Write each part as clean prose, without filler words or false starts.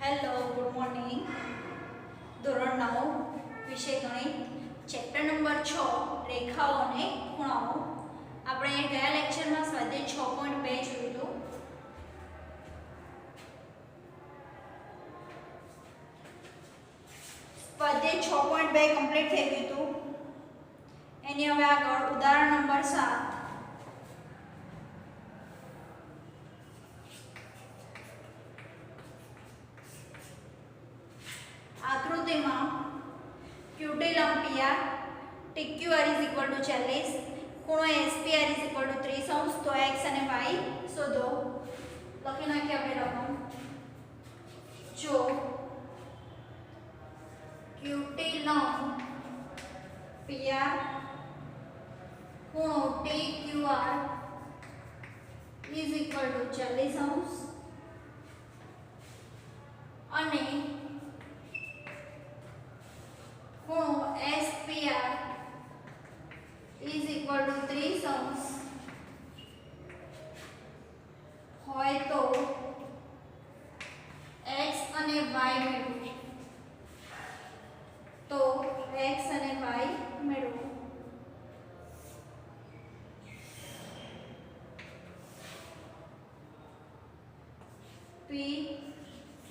Hello good morning. ધોરણ 9 વિષય ગણિત ચેપ્ટર નંબર 6 રેખાઓ અને ખૂણાઓ. આપણે ગયા લેક્ચરમાં સ્વાધ્યાય 6.2 જોયું હતું. સ્વાધ્યાય 6.2 કમ્પ્લીટ થઈ ગયું હતું. એની હવે આગળ ઉદાહરણ નંબર 7. આકૃતિમાં QT લંબ PR TQR = 40, ખૂણો SPR = 30°, તો x અને y શોધો. લખી નાખીએ આપણે રકમ. જો QT લંબ PR ખૂણો TQR = 40° અને ખૂણો SPR = 30° હોય તો x અને y મેળવો. તો x અને y મેળવો. P Q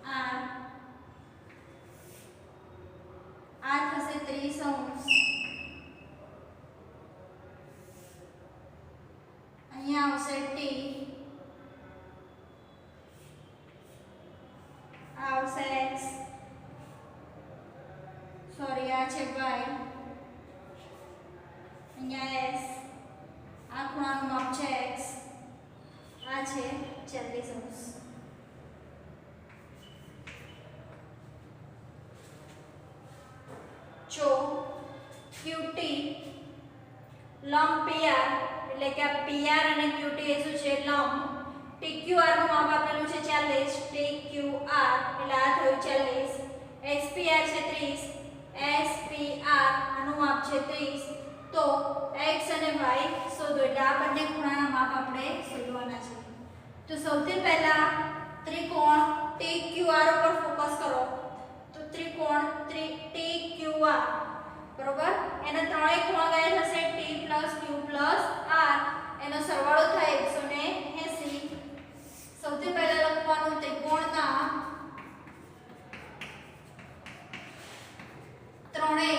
R આ થશે 30°. અહીંયા આવશે T, આ આવશે x, સોરી આ છે y, અહીંયા s, આ ખૂણાનું માપ છે x, આ છે 40°. જો QT લંબ PR એટલે કે આ PR અને QT એ શું છે લંબ, TQR નું માપ આપેલું છે 40, TQR એટલે આ થયું 40, SPR છે 30, SPR આનું માપ છે 30, તો x અને y શોધો. એટલે આ બંને ખૂણાના માપ આપણે શોધવાના છે. તો સૌથી પહેલા ત્રિકોણ TQR ઉપર ફોકસ કરો. તો ત્રિકોણ TQR બરોબર, એના ત્રણેય ખૂણા ગયા થશે T + Q + R, એનો સરવાળો થાય 180. સૌથી પહેલા લખવાનું ત્રિકોણના ત્રણેય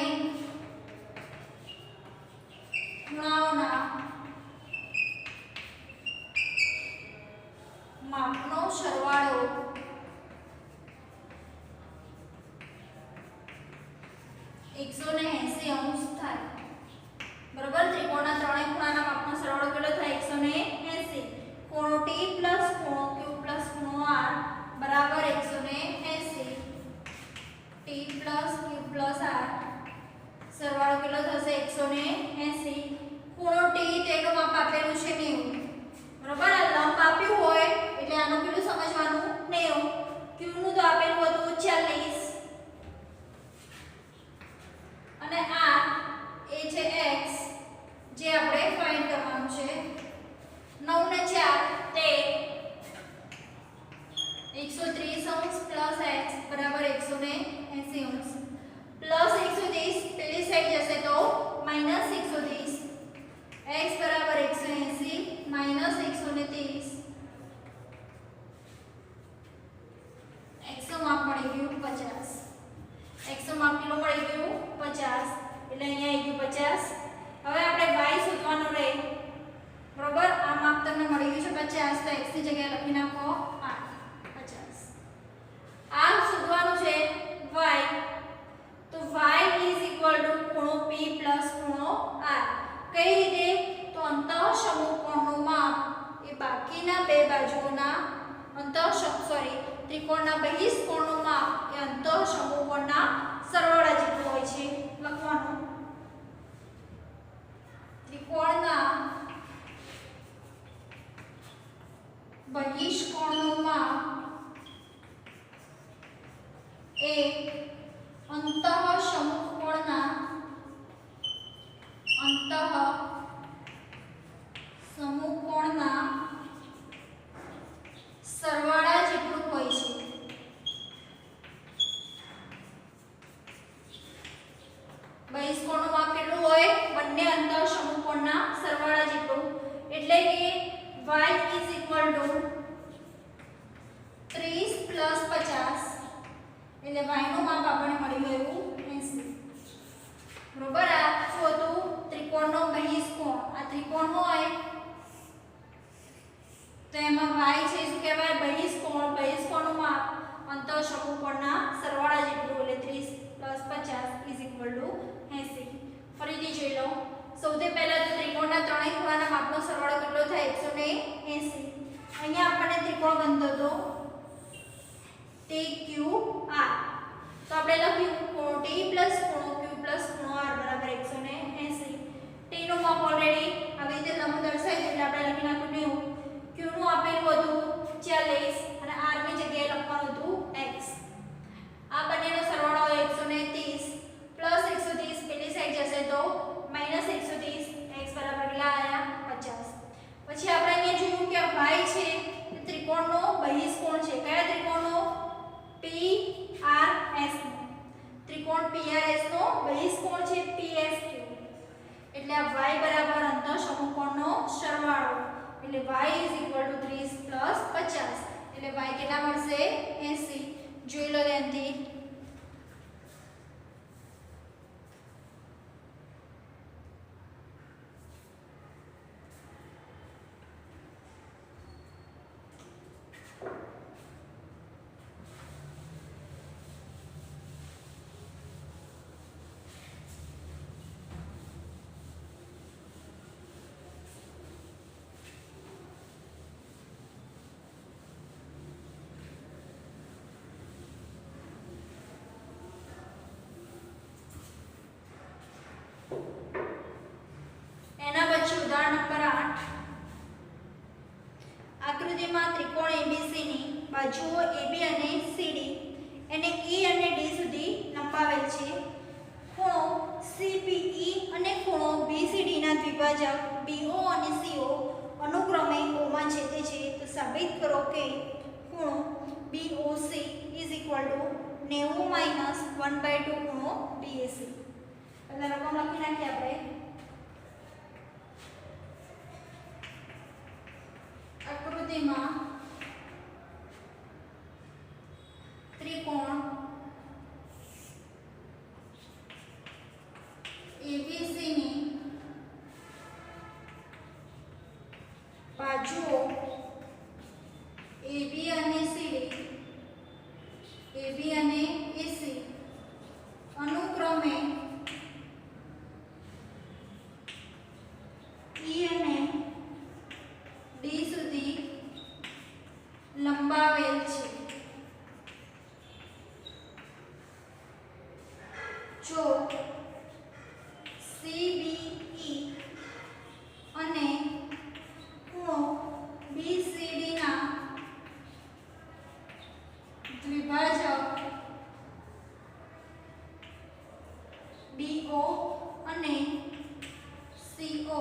ખૂણાઓના માપનો સરવાળો 180° થાય. બરોબર, ત્રિકોણના ત્રણેય ખૂણાના માપનો સરવાળો કેટલો થાય 180. ખૂણો T + ખૂણો Q + ખૂણો R બરાબર 180. T + Q + R સરવાળો કેટલો થશે 180. ખૂણો T તેનું માપ આપેલું છે 90. બરોબર, આ લંબ આપ્યું હોય એટલે આનું કેટલું સમજવાનું 90. Q નું તો આપેલું હતું 40 અને આ એ છે x જે આપણે ફાઇન્ડ કરવાનું છે. 9 ને 4 તે 130° + x બરાબર 180° પ્લસ 130 પેલી સાઈડ જશે તો -130, x બરાબર 180 -130, x નું માપ મળી ગયું 50. x નું માપ કેટલું મળી ગયું 50, એટલે અહીંયા આવી ગયું 50. હવે આપણે y શોધવાનું રહે. બરોબર, આ માપ તમને મળી ગયું છે 50, તો x ની જગ્યાએ લખી નાખો 50. આ શોધવાનું છે y. તો y = ખૂણો P + ખૂણો R. કઈ રીતે? તો અંતઃસમૂહ કોણનું માપ એ બાકીના બે બાજુઓના ત્રિકોણના બહિષ કોણનું માપ એ અંતઃસમૂહ કોણના સરવાળા જેટલું હોય છે. લખવાનું ત્રિકોણના બહિષ કોણનું માપ એ અંતઃસમૂહ કોણના સમૂહ કોણના સરવાળા y is equal to 30 plus 50 એટલે y નું માપ આપણને મળી ગયું 80 બરોબર આ શું હતું ત્રિકોણનો બહિષ્કોણ આ ત્રિકોણ હોય તો એમાં y છે શું કહેવાય બહિષ્કોણનું માપ અંતઃ સમકોણના સરવાળા જેટલું એટલે 30 plus 50 80 ફરીથી જોઈ લો સૌથી પહેલા તો ત્રિકોણના ત્રણેય ખૂણાના માપનો સરવાળો કેટલો થાય 180 અહીંયા આપણને ત્રિકોણ બનતો હતો TQR તો આપણે લખ્યું ખૂણો T plus ખૂણો Q plus ખૂણો R બરાબર 180 T નું માપ ઓલરેડી આવી રીતે લંબ દર્શાવી એટલે આપણે લખી નાખ્યું 90 Q નું આપેલું હતું 40 અને R ની જગ્યાએ લખવાનું હતું x આ બંનેનો સરવાળો 130 plus 130 પેલી સાઈડ જશે તો minus 130 x બરાબર કેટલા આયા 50 પછી આપણે અહીંયા જોયું કે y છે એ ત્રિકોણનો બહિષ્કોણ છે કયા ત્રિકોણનો PRS નો ત્રિકોણ PRS નો બહિષ્કોણ છે PSQ એટલે આ y બરાબર અંતઃ સમકોણનો સરવાળો એટલે y 30 plus 50 એટલે y કેટલા મળશે 80 જોઈ લો ધ્યાનથી ઉદાહરણ નંબર 8 આકૃતિમાં ત્રિકોણ ABC ની બાજુઓ AB અને CD એને E અને D સુધી લંબાવેલ છે ખૂણો CPE અને ખૂણો BCD ના દ્વિભાજક BO અને CO અનુક્રમે O માં છેદે છે તો સાબિત કરો કે ખૂણો BOC = 90 - 1/2 ખૂણો BAC એટલે રકમ લખી નાખીએ આપણે આકૃતિમાં ત્રિકોણ ABC ની બાજુઓ AB અને CD AB અને AC અનુક્રમે E અને D સુધી લંબાવેલ છે જો CBE અને ખૂણો BCD ના દ્વિભાજક BO અને CO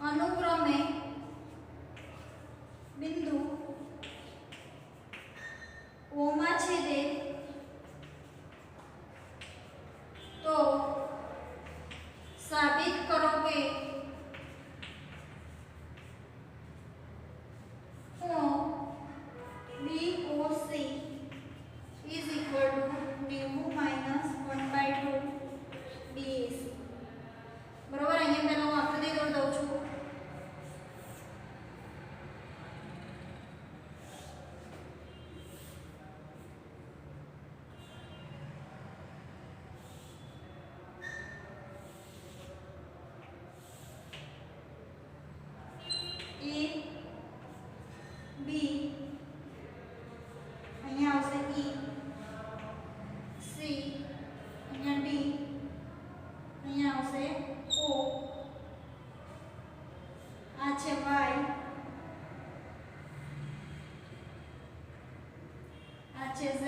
अनुक्रमे बिंदु O માં છેદે તો સાબિત કરો કે ખૂણો BOC is equal to 90 - 1/2 BAC બરોબર અહીંયા પહેલા હું આકૃતિ દોરી દઉં છું A B અહીંયા આવશે E C અહીંયા D અહીંયા આવશે O આ છે Y આ છે Z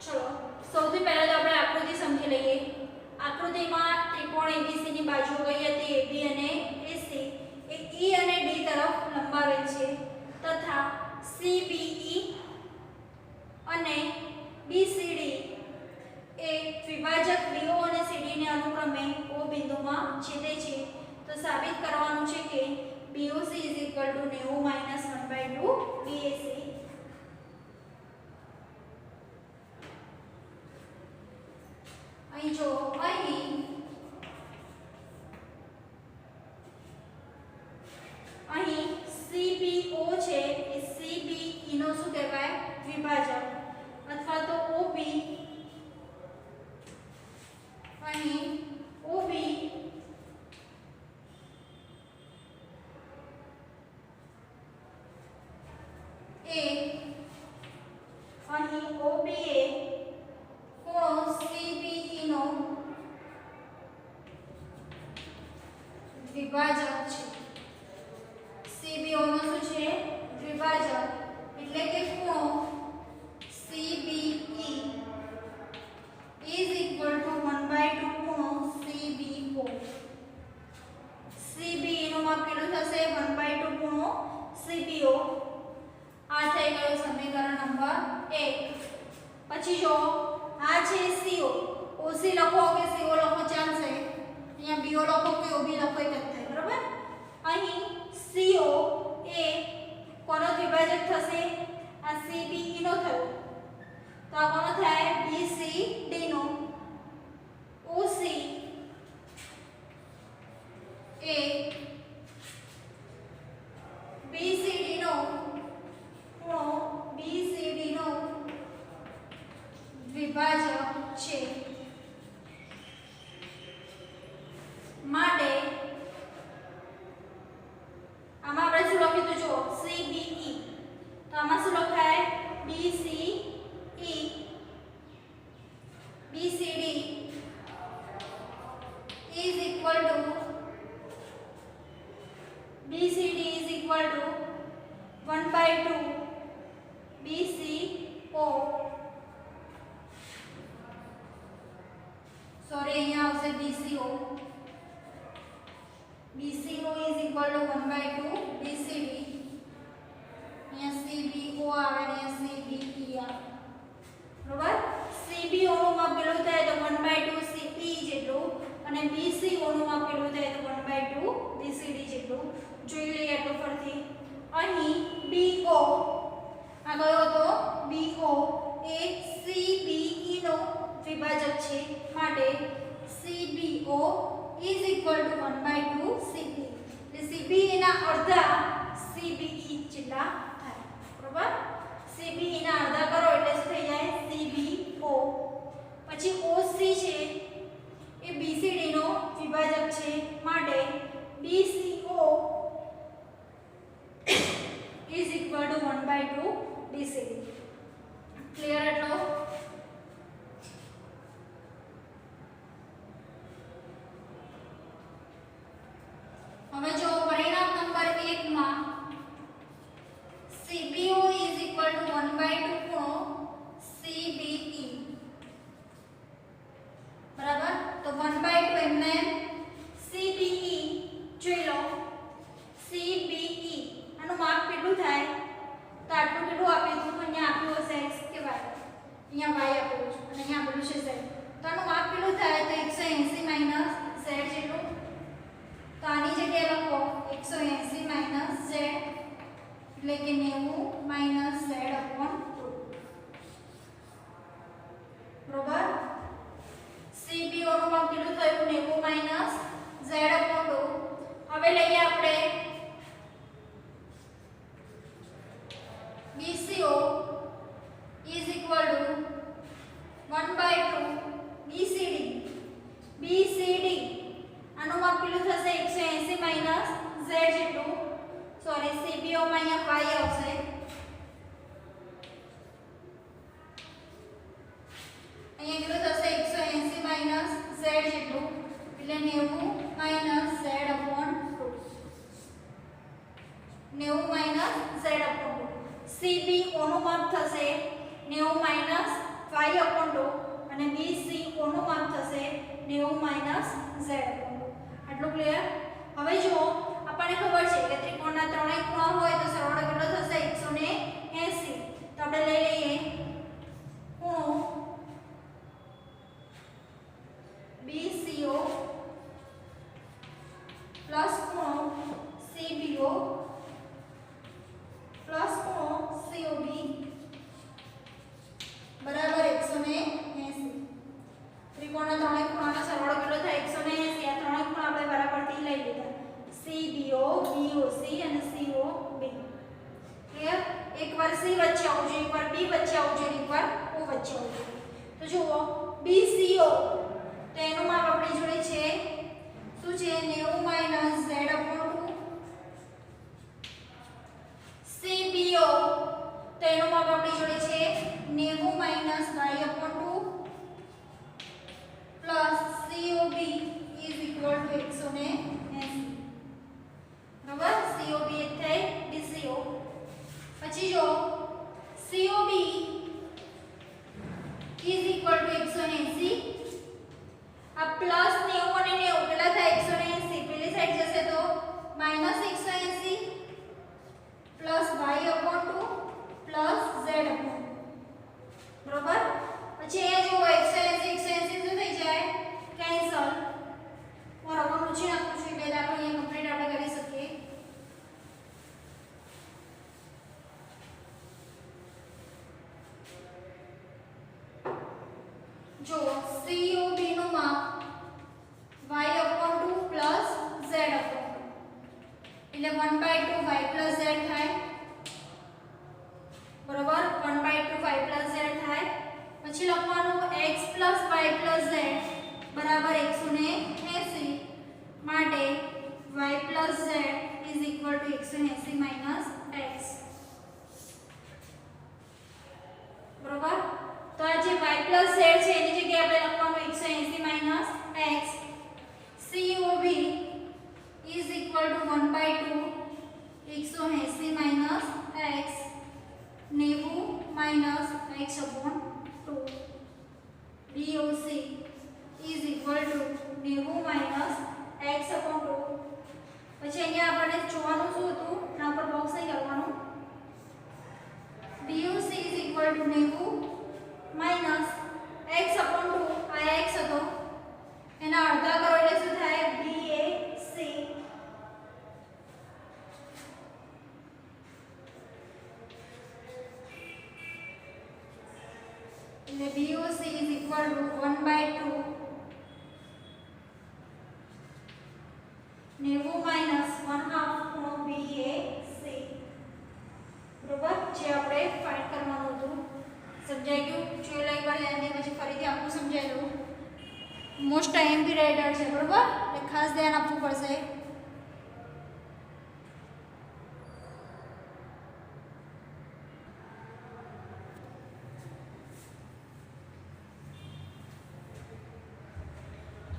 ચલો સૌથી પહેલા તો આપણે આકૃતિ સમજી લઈએ આકૃતિમાં ત્રિકોણ ABC ની બાજુ કઈ હતી AB અને AC એ E અને D તરફ લંબાવેલ છે તથા CBE અને BCD એ દ્વિભાજક BO અને બિંદુમાં છેદે છે તો સાબિત કરવાનું છે કે BOC = 90 - 1/2 BAC. અહીં જો અહીં CBO છે એ CBE નો શું કહેવાય વિભાજક અથવા તો OB અહીં OB એ અહીં OB એ ખૂણો CBE નો વિભાજક છે. CBO નો શું છે વિભાજક એટલે કે ખૂણો CBE is equal to 1/2 ખૂણો CBO. CBE નું માપ કેટલું થશે 1/2 ખૂણો CBO. આ થઈ ગયું સમીકરણ નંબર 1. પછી જો આ છે CO, OC લખો કે CO લખો ચાલશે, અહીંયા BO લખો કે OB લખો એક જ થાય બરાબર. અહીં CO એ કોનો વિભાજક થશે આ CBE નો થયો તો આ કોનો થાય BCD નો. OC એ BCD નો ખૂણો BCD નો વિભાજક છે માટે આમાં આપણે શું લખ્યું તો જો CBE તો આમાં શું લખાય BCE BCD is equal to BCD is equal to 1/2 BCO. sorry અહીંયા આવશે BCO. BCO is equal to 1/2 BCD. અહીંયા CBO આવે ને અહીંયા CBE આવે બરાબર. CBO નું માપ કેટલું થાય તો 1/2 CBE જેટલું અને BCO નું માપ કેટલું થાય તો 1/2 BCD જેટલું. જોઈ લઈએ એટલું ફરથી. અહીં BO આ કયો હતો BO એ CBE નો વિભાજક છે માટે CBO is equal to 1/2 CBE. એટલે CBE ના અડધા CBE જેટલા થાય બરાબર. CBE ના અડધા કરો એટલે શું થઈ જાય CBO. પછી OC છે એ BCD નો વિભાજક છે માટે BCO is equal to 1/2 BCD. Clear એટલો. હવે જો પરિણામ નંબર 1 માં CBO is equal to 1/2 ખૂણો CBE બરાબર. તો 1/2 એમને CBE જોઈ લો. CBE આનું માપ કેટલું થાય તો આટલું કેટલું આપ્યું હતું અહીંયા આપ્યું હશે x કે y, અહીંયા y આપેલું છે અને અહીંયા આપેલું છે z. તો આનું માપ કેટલું થાય તો 180 - z જેટલું. તો આની જગ્યાએ લખો 180 - z એટલે કે 90 - z/2 બરોબર. CBO નું માપ કેટલું થયું 90 - z/2. હવે લઈએ આપણે BCO is equal to 1/2 BCD. BCD આનું માપ કેટલું થશે 180 - z જેટલું. સોરી CBO માં અહીંયા y આવશે. અહીંયા કેટલું થશે 180 - z જેટલું એટલે 90 - z/2. 90 - z/2. CBO નું માપ થશે 90 - y/2 અને BCO નું માપ થશે 90 - z/2. આટલું ક્લિયર. હવે જો આપણને ખબર છે કે ત્રિકોણના ત્રણેય ખૂણા હોય તો સરવાળો કેટલો થશે 180. તો આપણે લઈ લઈએ ખૂણો BCO ત્રિકોણના ત્રણેય ખૂણાનો સરવાળો કેટલો થાય 180. આ ત્રણેય ખૂણા આપણે બરાબરથી લઈ લીધા CBO BOC અને COB. ક્લિયર? એકવાર C વચ્ચે આવવું જોઈએ, એકવાર B વચ્ચે આવવું જોઈએ, એકવાર O વચ્ચે આવવું જોઈએ. તો જુઓ BCO તો એનું માપ આપણી જોડે છે શું છે 90 - Z/2. CBO તો એનું માપ આપણી જોડે છે 90 - Y/2 plus COB is equal to 180. બરાબર? COB એ થઈ BCO. પછી જો COB ઇઝ ઇક્વલ ટુ 180. આ પ્લસ 90 અને 90 પેલા થાય 180, પેલી સાઈડ જશે તો minus 180 plus Y/2 plus Z/2. બરોબર? પછી એ જો 180 શું થઈ જાય કેન્સલ. હું રકમ ઊંચી નાખું છું એટલે દાખલો અહીંયા કમ્પ્લીટ આપણે કરી શકીએ. જો COB નું માપ Y/2 પ્લસ Z/2 એટલે 1/2 y પ્લસ z થાય. બરોબર? 1/2 y પ્લસ z થાય. પછી લખવાનું x plus y plus z બરાબર 180 માટે y plus z is equal to 180 minus x. બરોબર? તો આ જે y પ્લસ z છે એની જગ્યાએ આપણે લખવાનું 180 minus x. COB is equal to 1/2 180 minus x 90 minus x/2. BOC is equal to 90 minus x/2. પછી અહીંયા આપણે જોવાનું શું હતું એના પર બોક્સ નહીં કરવાનું. BOC is equal to 90 minus x/2. આ x હતો એના અડધા કરો એટલે શું થાય BAC. એટલે BOC is equal to 1/2 90 minus 1/2 ખૂણો BAC. બરોબર? જે આપણે ફાઇન્ડ કરવાનું હતું. સમજાઈ ગયું? જોઈ લો એકવાર એને પછી ફરીથી આખું સમજાઈ લઉં. મોસ્ટ IMP રાઇટર છે. બરોબર? એટલે ખાસ ધ્યાન આપવું પડશે.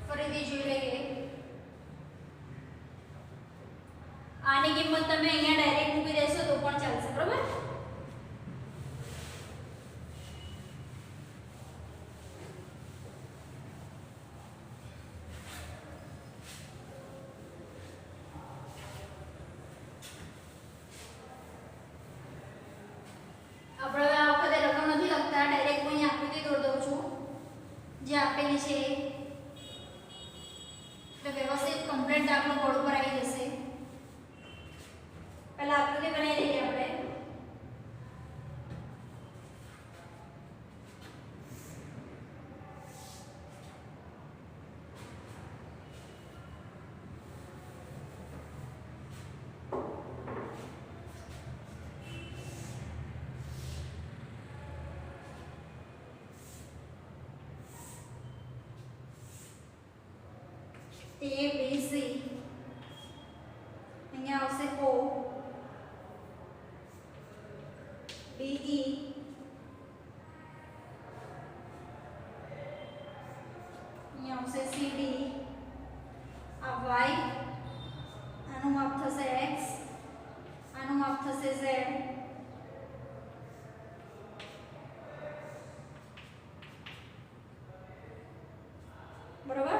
ફરીથી જોઈ લઈએ. આની કિંમત તમે અહીંયા ડાયરેક્ટ મૂકી દેશો તો પણ ચાલશે. બરોબર? આપણે આ વખતે રકમ નથી લખતા, ડાયરેક્ટ હું અહીં આકૃતિ દોરી દઉં છું જે આપેલી છે. એટલે વ્યવસ્થિત કમ્પ્લીટ દાખલો બોર્ડ ઉપર આવી જશે. પહેલા આકૃતિ બનાવી લઈએ આપણે. ABC અહીંયા આવશે O BE અહીંયા આવશે CD આ Y આનું માપ થશે X આનું માપ થશે Z. બરોબર?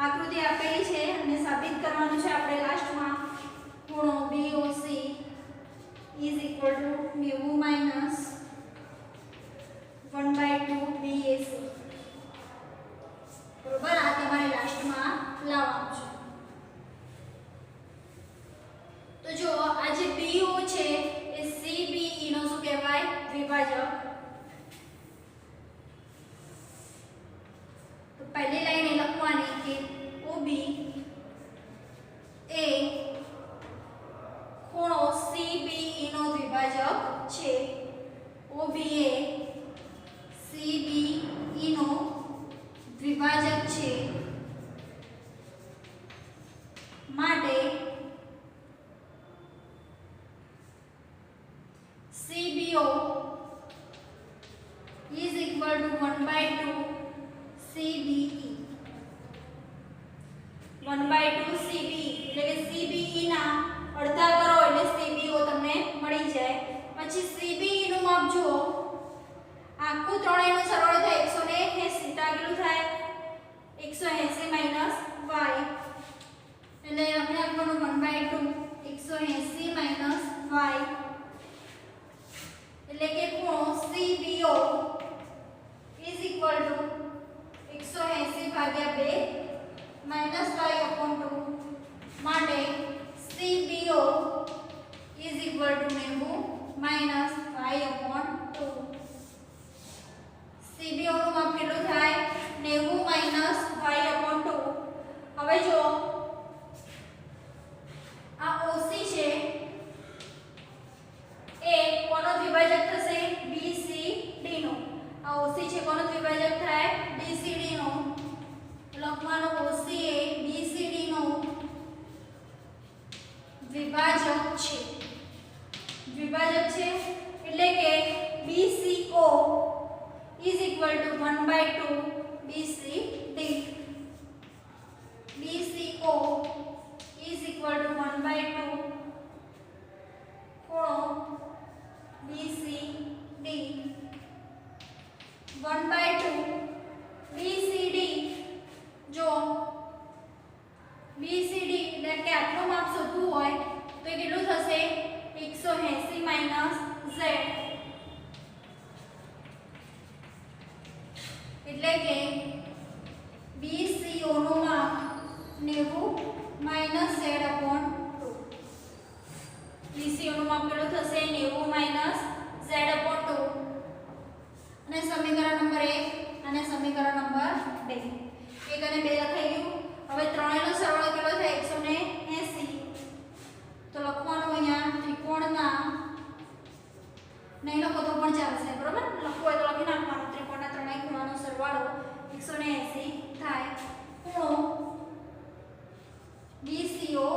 આકૃતિ આપેલી છે અને સાબિત કરવાનું છે આપણે લાસ્ટમાં ખૂણો BOC is equal to 90 minus 1/2 BAC. બરોબર? આ તમારે લાસ્ટમાં લાવવાનું છે. તો જો આ જે BO છે એ CBE નો શું કહેવાય વિભાજક. તો વિભાજક છે માટે CBO is equal to 1/2 CBE 1/2 CBE એટલે કે CBE ના અડધા કરો એટલે CBO તમને મળી જાય. પછી CBE નું માપ જુઓ, આખું ત્રણેયનો સરવાળો થાય 180. તો આ કેટલું થાય 180 માઈનસ y એટલે આપણે આપવાનું 1/2 180 માઈનસ y એટલે કે ખૂણો CBO is equal to 180 ભાગ્યા 2 માઈનસ y/2 માટે CBO is equal to 90 minus y/2. CBO નું માપ કેટલું થાય 90 માઈનસ y/2. હવે જો આ OC છે એ કોનો દ્વિભાજક થશે BCD નો. આ OC છે કોનો દ્વિભાજક થાય BCD નો. લખવાનો OC એ BCD નો દ્વિભાજક છે. દ્વિભાજક છે એટલે કે BCO is equal to 1/2 BCD. BCO is equal to 1/2 ખૂણો BCD 1/2 BCD. જો BCD એટલે કે આટલું માપ શોધવું હોય તો એ કેટલું થશે 180 માઈનસ z એટલે કે BCO નું માપ 90 માઈનસ z/2. BCO નું માપ કેટલું થશે 90 માઈનસ z/2 અને સમીકરણ નંબર 1 અને સમીકરણ નંબર 2 1 અને 2 લખાઈ ગયું. હવે ત્રણેયનો સરવાળો કેટલો થાય 180. તો લખવાનું અહીંયા ત્રિકોણના નહીં લખો તો પણ ચાલશે બરોબર. લખવું હોય તો લખી નાખવાનું ત્રિકોણના ત્રણેય ખૂણાનો સરવાળો 180 થાય. ખૂણો BCO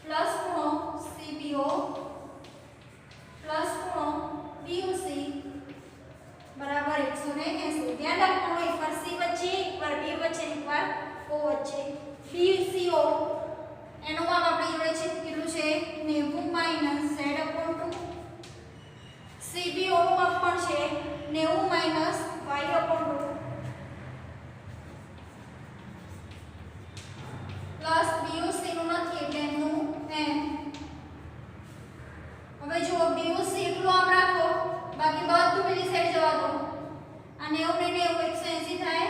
પ્લસ ખૂણો CBO પ્લસ ખૂણો BOC બરાબર 180. ધ્યાન રાખવાનું એકવાર C વચ્ચે એકવાર B વચ્ચે એકવાર O વચ્ચે. BCO એનું માપ આપણી જોડે છે કેટલું છે 90 માઈનસ z/2. CBO નું માપ પણ છે 90 માઈનસ y/2 પ્લસ BOC નું નથી એટલે એનું n. હવે જો BOC એકલું આમ રાખો બાકી બધું પેલી સાઈડ જવા દો. આ 90 ને 90 180 થાય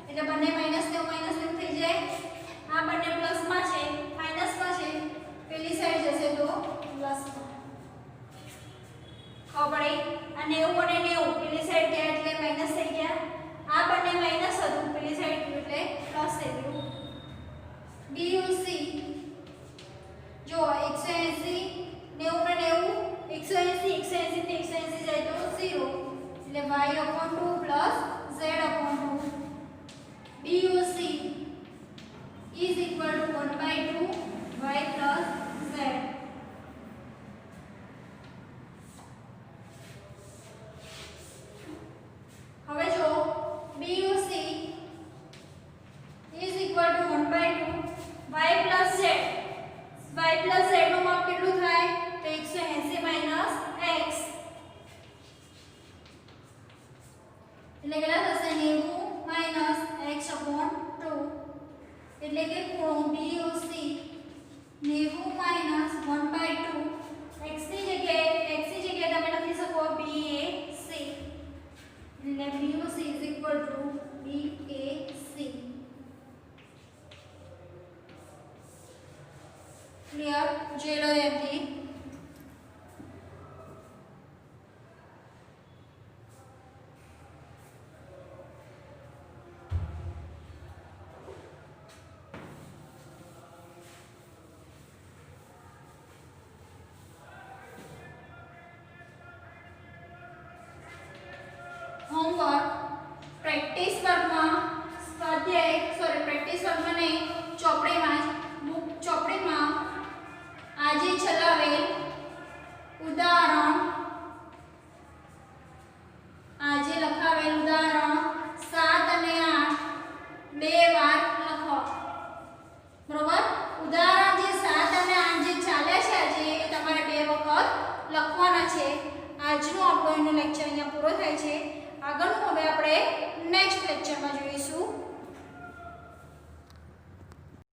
એટલે બંને માઈનસ 90 થઈ જાય. આ બંને પ્લસ માં છે માઈનસ માં છે પેલી સાઈડ જશે તો પ્લસ માં. ખબર પડી? આ 90 અને 90 પેલી સાઈડ ગયા એટલે માઈનસ થઈ ગયા. આ બંને માઈનસ હતું પેલી સાઈડ ગયું એટલે પ્લસ થઈ ગયું. BOC જો 180 90 ને 90 180 થી 180 જાય તો 0 એટલે y/2 plus z/2. BOC is equal to 1/2 y plus z. હવે જો BOC is equal to 1/2 y plus z. y plus z નું માપ કેટલું થાય તો 180 માઈનસ x એટલે કેટલા થશે 90 માઈનસ x/2 એટલે કે ખૂણો BOC 90 માઈનસ 1/2 x ની જગ્યાએ તમે લખી શકો BAC એટલે BOC is equal to BAC. Clear? જે લો એથી હોમવર્ક પ્રેક્ટિસ વર્કમાં છે. આજનો આપણો એનો લેક્ચર અહીંયા પૂરો થાય છે. આગળનું હવે આપણે